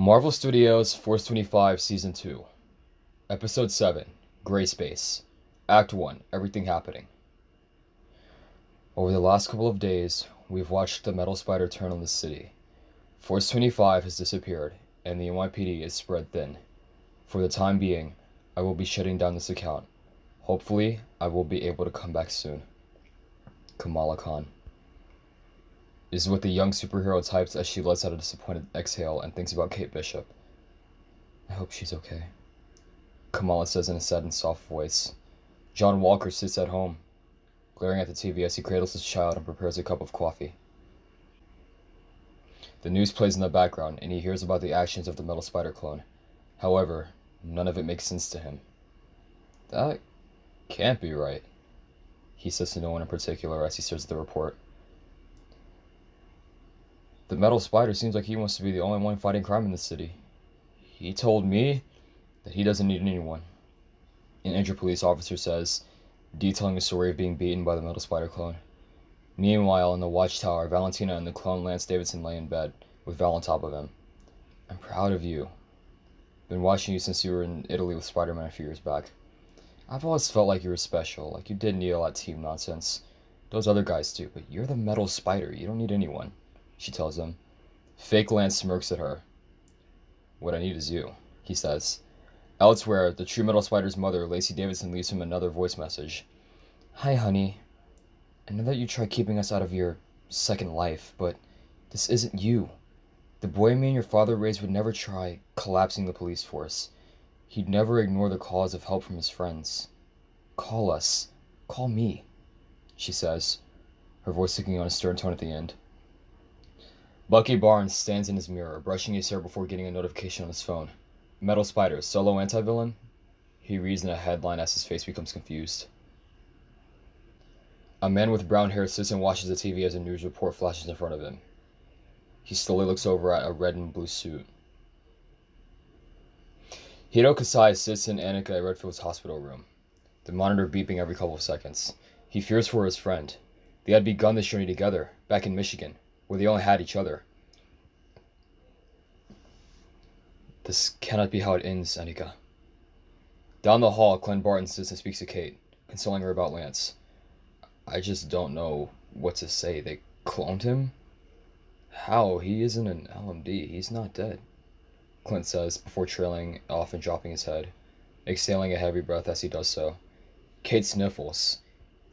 Marvel Studios Force 25 Season 2, Episode 7, Gray Space, Act 1, Everything Happening. Over the last couple of days, we've watched the Metal Spider turn on the city. Force 25 has disappeared, and the NYPD is spread thin. For the time being, I will be shutting down this account. Hopefully, I will be able to come back soon. Kamala Khan is what the young superhero types as she lets out a disappointed exhale and thinks about Kate Bishop. I hope she's okay, Kamala says in a sad and soft voice. John Walker sits at home, glaring at the TV as he cradles his child and prepares a cup of coffee. The news plays in the background, and he hears about the actions of the Metal Spider clone. However, none of it makes sense to him. That can't be right, he says to no one in particular as he stares at the report. The Metal Spider seems like he wants to be the only one fighting crime in the city. He told me that he doesn't need anyone. An injured police officer says, detailing the story of being beaten by the Metal Spider clone. Meanwhile, in the watchtower, Valentina and the clone Lance Davidson lay in bed, with Val on top of him. I'm proud of you. Been watching you since you were in Italy with Spider-Man a few years back. I've always felt like you were special, like you didn't need all that team nonsense. Those other guys do, but you're the Metal Spider, you don't need anyone, she tells him. Fake Lance smirks at her. What I need is you, he says. Elsewhere, the true Metal Spider's mother, Lacey Davidson, leaves him another voice message. Hi, honey. I know that you try keeping us out of your second life, but this isn't you. The boy me and your father raised would never try collapsing the police force. He'd never ignore the calls of help from his friends. Call us. Call me, she says, her voice taking on a stern tone at the end. Bucky Barnes stands in his mirror, brushing his hair before getting a notification on his phone. Metal Spider, solo anti-villain? He reads in a headline as his face becomes confused. A man with brown hair sits and watches the TV as a news report flashes in front of him. He slowly looks over at a red and blue suit. Hiro Kasai sits in Annika Redfield's hospital room, the monitor beeping every couple of seconds. He fears for his friend. They had begun this journey together, back in Michigan, where they only had each other. This cannot be how it ends, Annika. Down the hall, Glenn Barton sits and speaks to Kate, consoling her about Lance. I just don't know what to say. They cloned him? How? He isn't an LMD. He's not dead, Clint says, before trailing off and dropping his head, exhaling a heavy breath as he does so. Kate sniffles,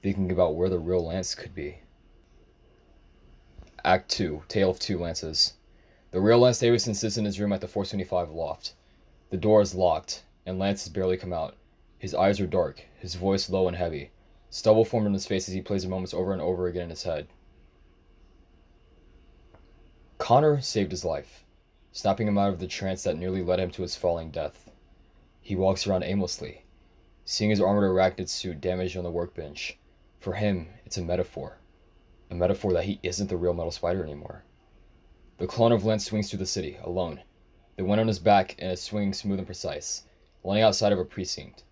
thinking about where the real Lance could be. Act 2, Tale of Two Lances. The real Lance Davidson sits in his room at the 425 loft. The door is locked, and Lance has barely come out. His eyes are dark, his voice low and heavy. Stubble formed on his face as he plays the moments over and over again in his head. Connor saved his life, snapping him out of the trance that nearly led him to his falling death. He walks around aimlessly, seeing his armored arachnid suit damaged on the workbench. For him, it's a metaphor that he isn't the real Metal Spider anymore. The clone of Lance swings through the city, alone, the wind on his back and is swinging smooth and precise, landing outside of a precinct.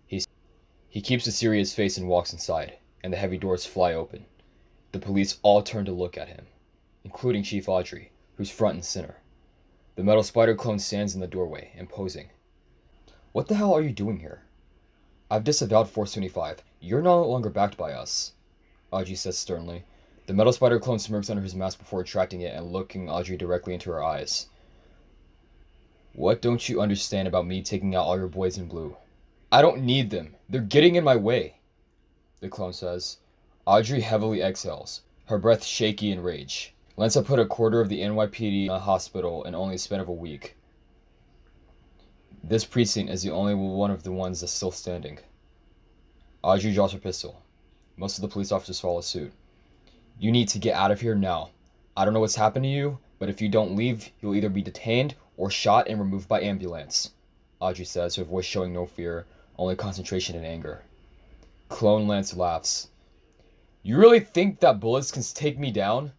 He keeps a serious face and walks inside, and the heavy doors fly open. The police all turn to look at him, including Chief Audrey, who's front and center. The Metal Spider clone stands in the doorway, imposing. What the hell are you doing here? I've disavowed Force 25. You're no longer backed by us, Audrey says sternly. The Metal Spider clone smirks under his mask before retracting it and looking Audrey directly into her eyes. What don't you understand about me taking out all your boys in blue? I don't need them. They're getting in my way, the clone says. Audrey heavily exhales, her breath shaky in rage. Lance had put a quarter of the NYPD in a hospital in only a span of a week. This precinct is the only one of the ones that's still standing. Audrey draws her pistol. Most of the police officers follow suit. You need to get out of here now. I don't know what's happened to you, but if you don't leave, you'll either be detained or shot and removed by ambulance, Audrey says, her voice showing no fear, only concentration and anger. Clone Lance laughs. You really think that bullets can take me down?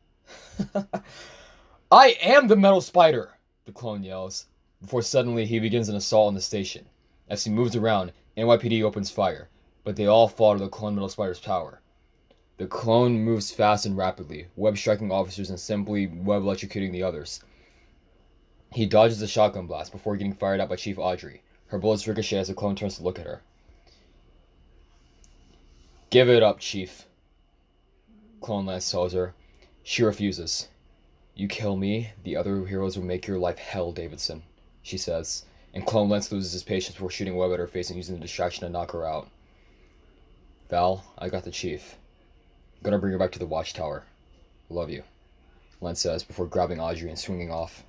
I am the Metal Spider, the clone yells, before suddenly he begins an assault on the station. As he moves around, NYPD opens fire, but they all fall to the clone Metal Spider's power. The clone moves fast and rapidly, web striking officers and simply web electrocuting the others. He dodges a shotgun blast before getting fired at by Chief Audrey. Her bullets ricochet as the clone turns to look at her. Give it up, Chief, Clone Lance tells her. She refuses. You kill me, the other heroes will make your life hell, Davidson, she says, and Clone Lance loses his patience before shooting web at her face and using the distraction to knock her out. Val, I got the Chief. I'm gonna bring her back to the Watchtower. Love you, Lance says before grabbing Audrey and swinging off.